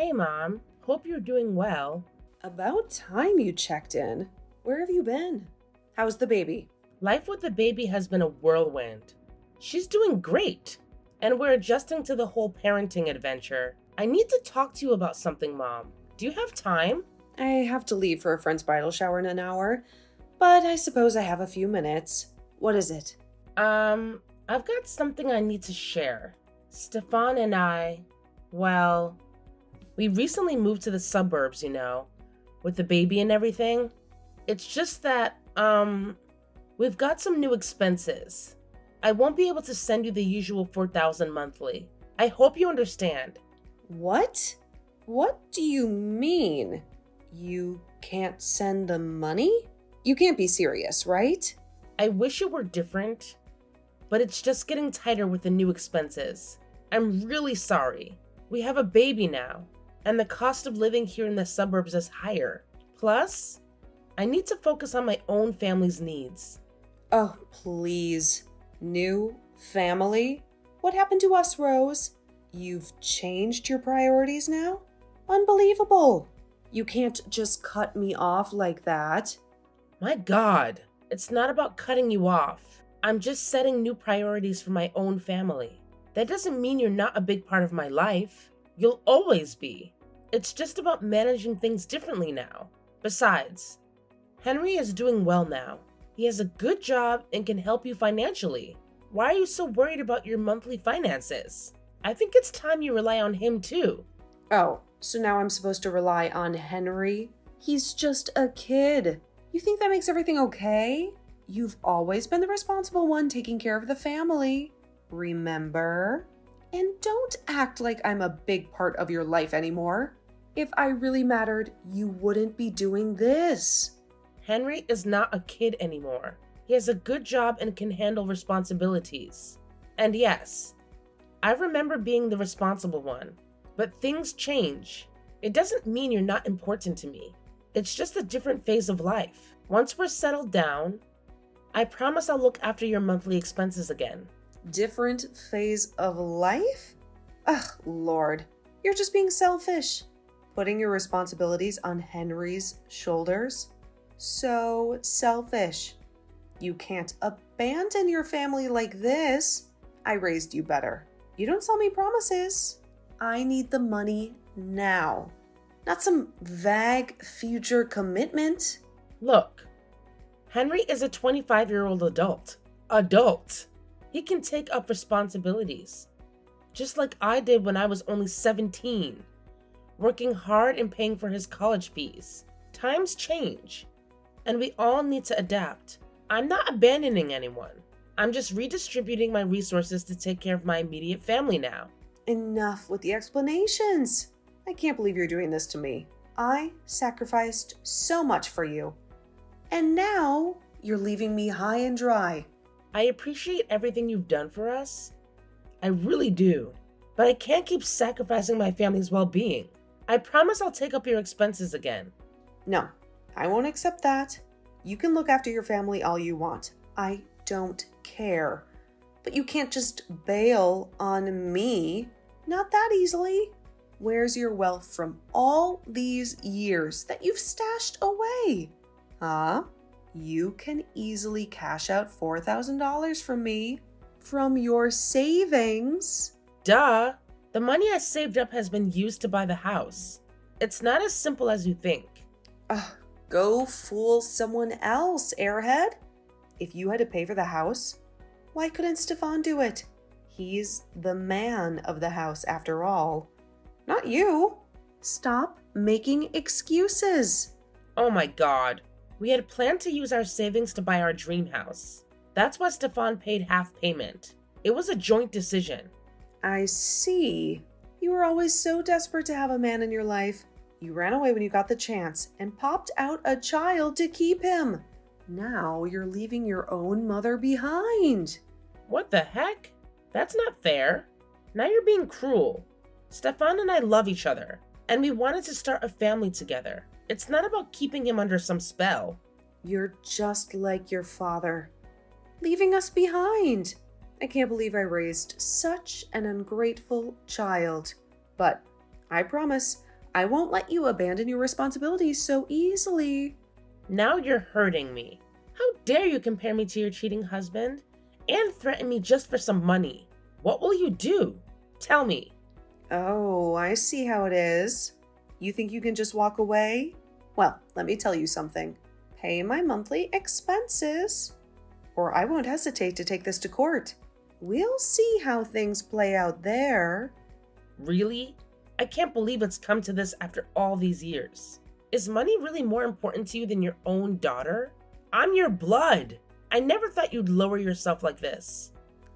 Hey, Mom. Hope you're doing well. About time you checked in. Where have you been? How's the baby? Life with the baby has been a whirlwind. She's doing great, and we're adjusting to the whole parenting adventure. I need to talk to you about something, Mom. Do you have time? I have to leave for a friend's bridal shower in an hour, but I suppose I have a few minutes. What is it? I've got something I need to share. Stefan and I, well, we recently moved to the suburbs, with the baby and everything. It's just that, we've got some new expenses. I won't be able to send you the usual 4,000 monthly. I hope you understand. What? What do you mean? You can't send the money? You can't be serious, right? I wish it were different, but it's just getting tighter with the new expenses. I'm really sorry. We have a baby now, and the cost of living here in the suburbs is higher. Plus, I need to focus on my own family's needs. Oh, please. New family? What happened to us, Rose? You've changed your priorities now? Unbelievable. You can't just cut me off like that. My God, it's not about cutting you off. I'm just setting new priorities for my own family. That doesn't mean you're not a big part of my life. You'll always be. It's just about managing things differently now. Besides, Henry is doing well now. He has a good job and can help you financially. Why are you so worried about your monthly finances? I think it's time you rely on him too. Oh, so now I'm supposed to rely on Henry? He's just a kid. You think that makes everything okay? You've always been the responsible one taking care of the family. Remember? And don't act like I'm a big part of your life anymore. If I really mattered, you wouldn't be doing this. Henry is not a kid anymore. He has a good job and can handle responsibilities. And yes, I remember being the responsible one, but things change. It doesn't mean you're not important to me. It's just a different phase of life. Once we're settled down, I promise I'll look after your monthly expenses again. Different phase of life? Ugh, Lord, you're just being selfish. Putting your responsibilities on Henry's shoulders? So selfish. You can't abandon your family like this. I raised you better. You don't sell me promises. I need the money now, not some vague future commitment. Look, Henry is a 25-year-old adult. Adult. He can take up responsibilities, just like I did when I was only 17, working hard and paying for his college fees. Times change, and we all need to adapt. I'm not abandoning anyone. I'm just redistributing my resources to take care of my immediate family now. Enough with the explanations. I can't believe you're doing this to me. I sacrificed so much for you. And now you're leaving me high and dry. I appreciate everything you've done for us. I really do. But I can't keep sacrificing my family's well-being. I promise I'll take up your expenses again. No, I won't accept that. You can look after your family all you want. I don't care. But you can't just bail on me. Not that easily. Where's your wealth from all these years that you've stashed away? Huh? You can easily cash out $4,000 from me. From your savings. Duh! The money I saved up has been used to buy the house. It's not as simple as you think. Go fool someone else, airhead. If you had to pay for the house, why couldn't Stefan do it? He's the man of the house after all. Not you. Stop making excuses. Oh my God. We had planned to use our savings to buy our dream house. That's why Stefan paid half payment. It was a joint decision. I see. You were always so desperate to have a man in your life. You ran away when you got the chance and popped out a child to keep him. Now you're leaving your own mother behind. What the heck? That's not fair. Now you're being cruel. Stefan and I love each other, and we wanted to start a family together. It's not about keeping him under some spell. You're just like your father, leaving us behind. I can't believe I raised such an ungrateful child. But I promise I won't let you abandon your responsibilities so easily. Now you're hurting me. How dare you compare me to your cheating husband and threaten me just for some money? What will you do? Tell me. Oh, I see how it is. You think you can just walk away? Well, let me tell you something. Pay my monthly expenses, or I won't hesitate to take this to court. We'll see how things play out there. Really? I can't believe it's come to this after all these years. Is money really more important to you than your own daughter? I'm your blood. I never thought you'd lower yourself like this.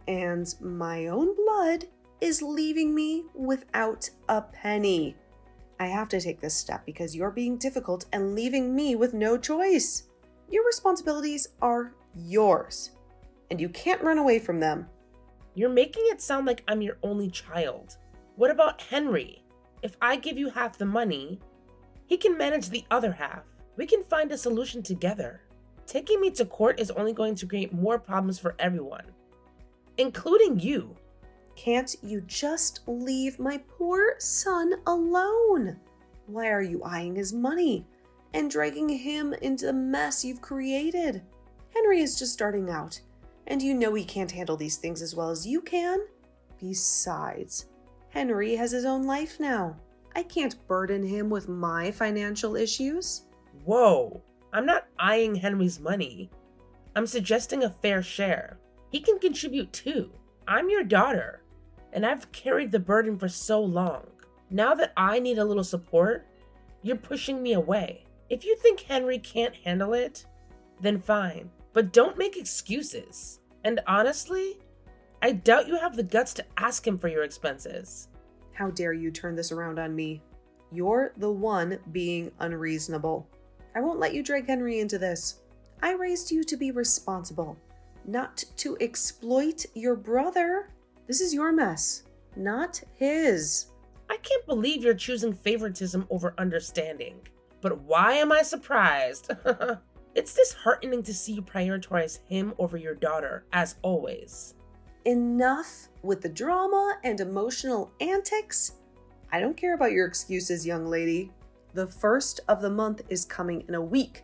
And my own blood is leaving me without a penny. I have to take this step because you're being difficult and leaving me with no choice. Your responsibilities are yours, and you can't run away from them. You're making it sound like I'm your only child. What about Henry? If I give you half the money, he can manage the other half. We can find a solution together. Taking me to court is only going to create more problems for everyone, including you. Can't you just leave my poor son alone? Why are you eyeing his money and dragging him into the mess you've created? Henry is just starting out, and you know he can't handle these things as well as you can. Besides, Henry has his own life now. I can't burden him with my financial issues. Whoa, I'm not eyeing Henry's money. I'm suggesting a fair share. He can contribute too. I'm your daughter, and I've carried the burden for so long. Now that I need a little support, you're pushing me away. If you think Henry can't handle it, then fine, but don't make excuses. And honestly, I doubt you have the guts to ask him for your expenses. How dare you turn this around on me? You're the one being unreasonable. I won't let you drag Henry into this. I raised you to be responsible, not to exploit your brother. This is your mess, not his. I can't believe you're choosing favoritism over understanding. But why am I surprised? It's disheartening to see you prioritize him over your daughter, as always. Enough with the drama and emotional antics. I don't care about your excuses, young lady. The first of the month is coming in a week,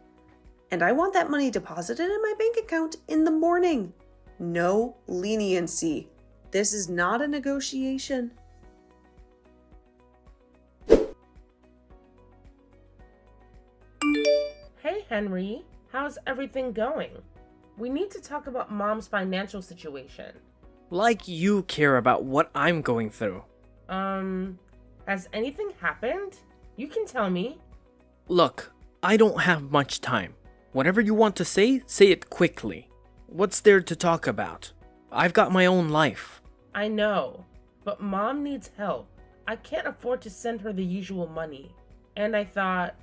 and I want that money deposited in my bank account in the morning. No leniency. This is not a negotiation. Hey Henry, how's everything going? We need to talk about Mom's financial situation. Like you care about what I'm going through. Has anything happened? You can tell me. Look, I don't have much time. Whatever you want to say it quickly. What's there to talk about? I've got my own life. I know, but Mom needs help. I can't afford to send her the usual money. And I thought,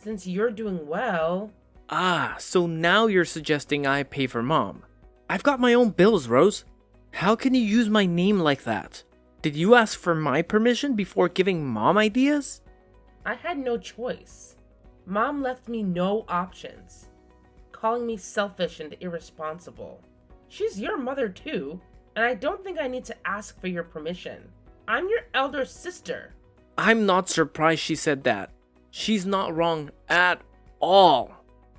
since you're doing well... Ah, so now you're suggesting I pay for Mom. I've got my own bills, Rose. How can you use my name like that? Did you ask for my permission before giving Mom ideas? I had no choice. Mom left me no options, calling me selfish and irresponsible. She's your mother too, and I don't think I need to ask for your permission. I'm your elder sister. I'm not surprised she said that. She's not wrong at all.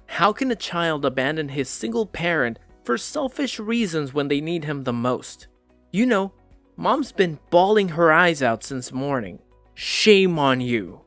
How can a child abandon his single parent for selfish reasons when they need him the most? You know, Mom's been bawling her eyes out since morning. Shame on you.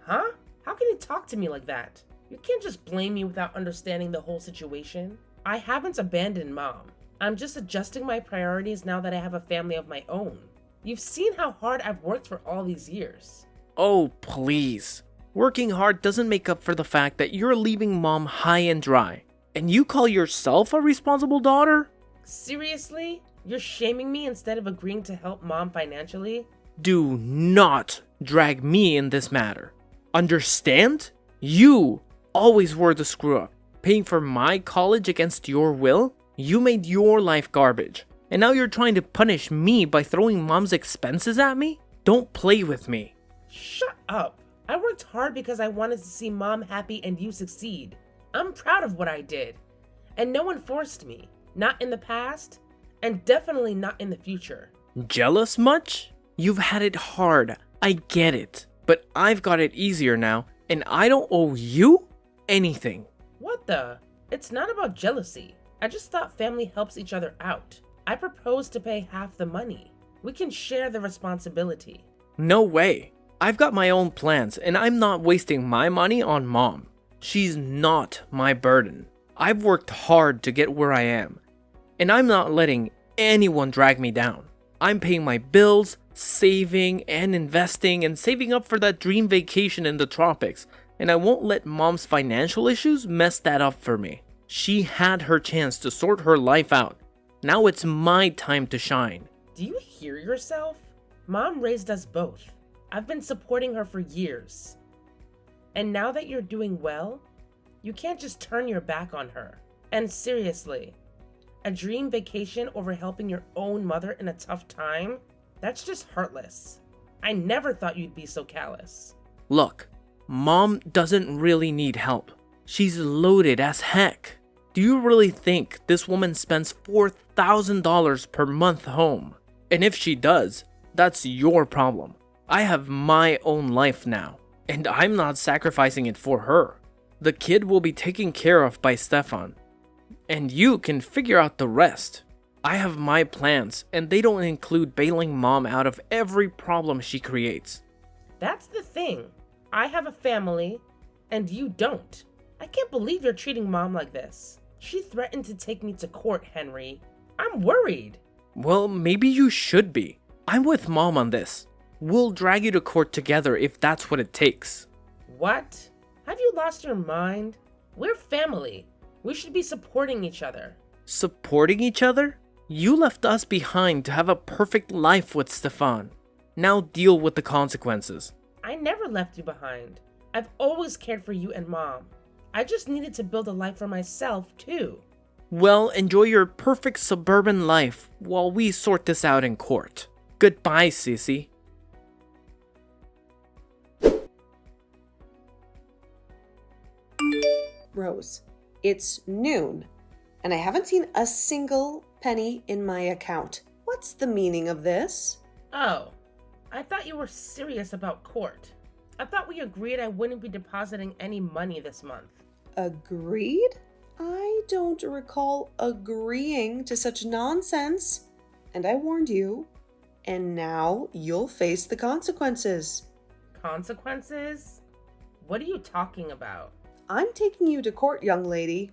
Huh? How can you talk to me like that? You can't just blame me without understanding the whole situation. I haven't abandoned Mom. I'm just adjusting my priorities now that I have a family of my own. You've seen how hard I've worked for all these years. Oh, please. Working hard doesn't make up for the fact that you're leaving Mom high and dry. And you call yourself a responsible daughter? Seriously? You're shaming me instead of agreeing to help Mom financially? Do not drag me in this matter. Understand? You always were the screw-up. Paying for my college against your will? You made your life garbage. And now you're trying to punish me by throwing Mom's expenses at me? Don't play with me. Shut up. I worked hard because I wanted to see Mom happy and you succeed. I'm proud of what I did. And no one forced me. Not in the past, and definitely not in the future. Jealous much? You've had it hard. I get it. But I've got it easier now, and I don't owe you anything. What the? It's not about jealousy. I just thought family helps each other out. I proposed to pay half the money. We can share the responsibility. No way. I've got my own plans, and I'm not wasting my money on Mom. She's not my burden. I've worked hard to get where I am, and I'm not letting anyone drag me down. I'm paying my bills, saving and investing, and saving up for that dream vacation in the tropics, and I won't let Mom's financial issues mess that up for me. She had her chance to sort her life out. Now it's my time to shine. Do you hear yourself? Mom raised us both. I've been supporting her for years. And now that you're doing well, you can't just turn your back on her. And seriously, a dream vacation over helping your own mother in a tough time? That's just heartless. I never thought you'd be so callous. Look, Mom doesn't really need help. She's loaded as heck. Do you really think this woman spends $4,000 per month home? And if she does, that's your problem. I have my own life now, and I'm not sacrificing it for her. The kid will be taken care of by Stefan, and you can figure out the rest. I have my plans, and they don't include bailing Mom out of every problem she creates. That's the thing. I have a family, and you don't. I can't believe you're treating Mom like this. She threatened to take me to court, Henry. I'm worried. Well, maybe you should be. I'm with Mom on this. We'll drag you to court together if that's what it takes. What? Have you lost your mind? We're family. We should be supporting each other. Supporting each other? You left us behind to have a perfect life with Stefan. Now deal with the consequences. I never left you behind. I've always cared for you and Mom. I just needed to build a life for myself, too. Well, enjoy your perfect suburban life while we sort this out in court. Goodbye, Sissy. Rose, it's noon, and I haven't seen a single penny in my account. What's the meaning of this? Oh, I thought you were serious about court. I thought we agreed I wouldn't be depositing any money this month. Agreed? I don't recall agreeing to such nonsense. And I warned you. And now you'll face the consequences. Consequences? What are you talking about? I'm taking you to court, young lady.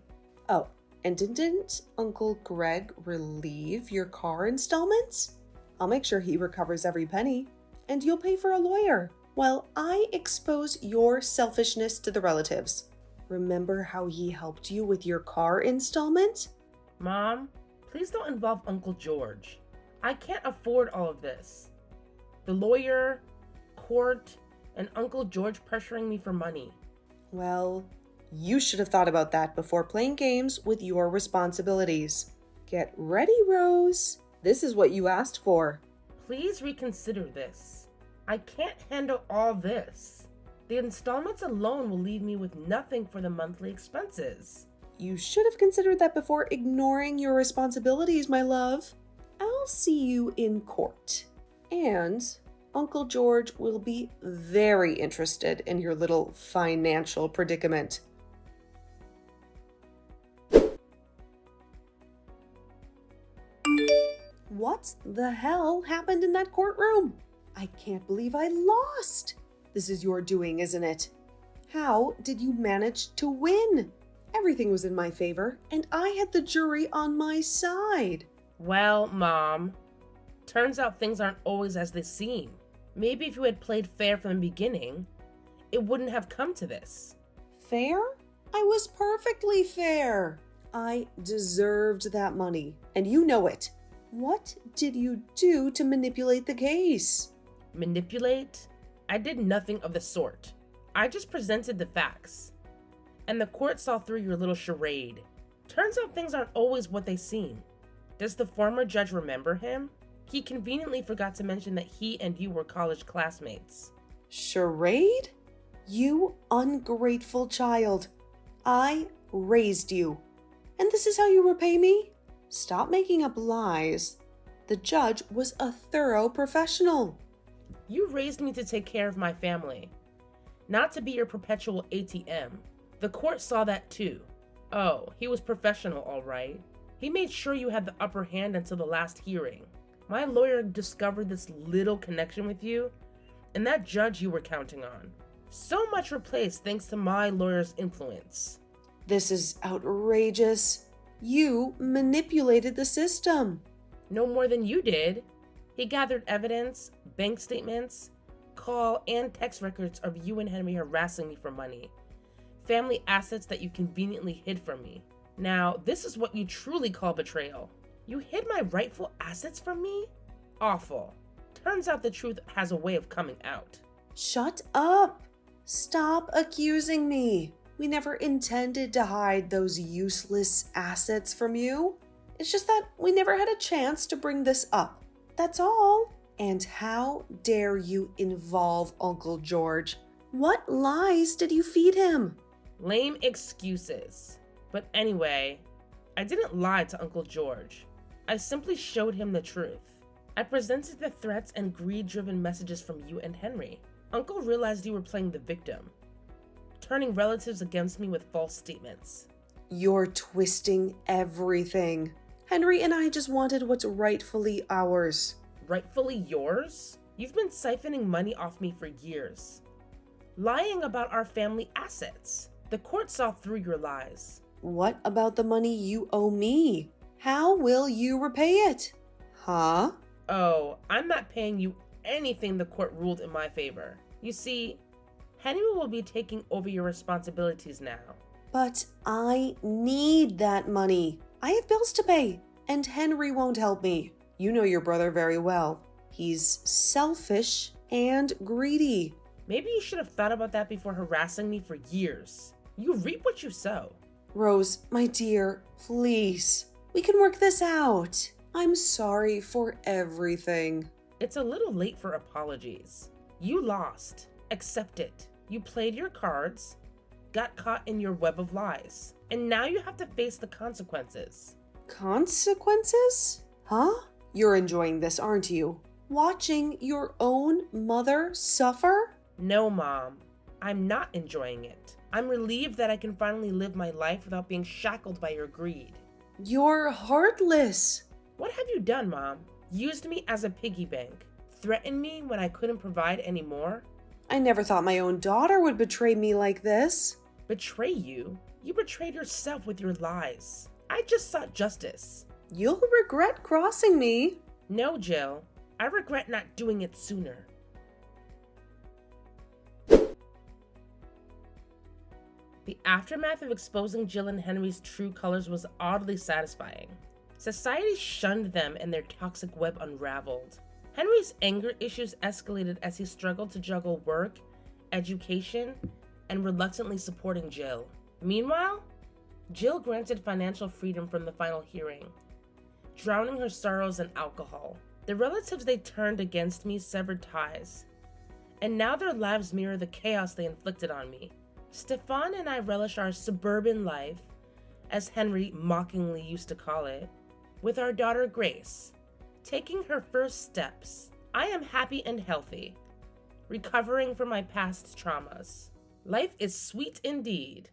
Oh, and didn't Uncle Greg relieve your car installments? I'll make sure he recovers every penny. And you'll pay for a lawyer while I expose your selfishness to the relatives. Remember how he helped you with your car installment? Mom, please don't involve Uncle George. I can't afford all of this. The lawyer, court, and Uncle George pressuring me for money. Well, you should have thought about that before playing games with your responsibilities. Get ready, Rose. This is what you asked for. Please reconsider this. I can't handle all this. The installments alone will leave me with nothing for the monthly expenses. You should have considered that before ignoring your responsibilities, my love. I'll see you in court. And Uncle George will be very interested in your little financial predicament. What the hell happened in that courtroom? I can't believe I lost. This is your doing, isn't it? How did you manage to win? Everything was in my favor, and I had the jury on my side. Well, Mom, turns out things aren't always as they seem. Maybe if you had played fair from the beginning, it wouldn't have come to this. Fair? I was perfectly fair. I deserved that money, and you know it. What did you do to manipulate the case? Manipulate? I did nothing of the sort. I just presented the facts. And the court saw through your little charade. Turns out things aren't always what they seem. Does the former judge remember him? He conveniently forgot to mention that he and you were college classmates. Charade? You ungrateful child. I raised you. And this is how you repay me? Stop making up lies. The judge was a thorough professional. You raised me to take care of my family, not to be your perpetual ATM. The court saw that too. Oh, he was professional, all right. He made sure you had the upper hand until the last hearing. My lawyer discovered this little connection with you, and that judge you were counting on. So much replaced thanks to my lawyer's influence. This is outrageous. You manipulated the system. No more than you did. He gathered evidence, bank statements, call and text records of you and Henry harassing me for money. Family assets that you conveniently hid from me. Now, this is what you truly call betrayal. You hid my rightful assets from me? Awful. Turns out the truth has a way of coming out. Shut up. Stop accusing me. We never intended to hide those useless assets from you. It's just that we never had a chance to bring this up. That's all. And how dare you involve Uncle George? What lies did you feed him? Lame excuses. But anyway, I didn't lie to Uncle George. I simply showed him the truth. I presented the threats and greed-driven messages from you and Henry. Uncle realized you were playing the victim, turning relatives against me with false statements. You're twisting everything. Henry and I just wanted what's rightfully ours. Rightfully yours? You've been siphoning money off me for years. Lying about our family assets. The court saw through your lies. What about the money you owe me? How will you repay it? Huh? Oh, I'm not paying you anything the court ruled in my favor. You see, Henry will be taking over your responsibilities now. But I need that money. I have bills to pay, and Henry won't help me. You know your brother very well. He's selfish and greedy. Maybe you should have thought about that before harassing me for years. You reap what you sow. Rose, my dear, please. We can work this out. I'm sorry for everything. It's a little late for apologies. You lost. Accept it. You played your cards, got caught in your web of lies, and now you have to face the consequences. Consequences? Huh? You're enjoying this, aren't you? Watching your own mother suffer? No, Mom. I'm not enjoying it. I'm relieved that I can finally live my life without being shackled by your greed. You're heartless. What have you done, Mom? Used me as a piggy bank? Threatened me when I couldn't provide any more? I never thought my own daughter would betray me like this. Betray you? You betrayed yourself with your lies. I just sought justice. You'll regret crossing me. No, Jill. I regret not doing it sooner. The aftermath of exposing Jill and Henry's true colors was oddly satisfying. Society shunned them and their toxic web unraveled. Henry's anger issues escalated as he struggled to juggle work, education, and reluctantly supporting Jill. Meanwhile, Jill granted financial freedom from the final hearing, drowning her sorrows in alcohol. The relatives they turned against me severed ties, and now their lives mirror the chaos they inflicted on me. Stefan and I relish our suburban life, as Henry mockingly used to call it, with our daughter Grace, taking her first steps. I am happy and healthy, recovering from my past traumas. Life is sweet indeed.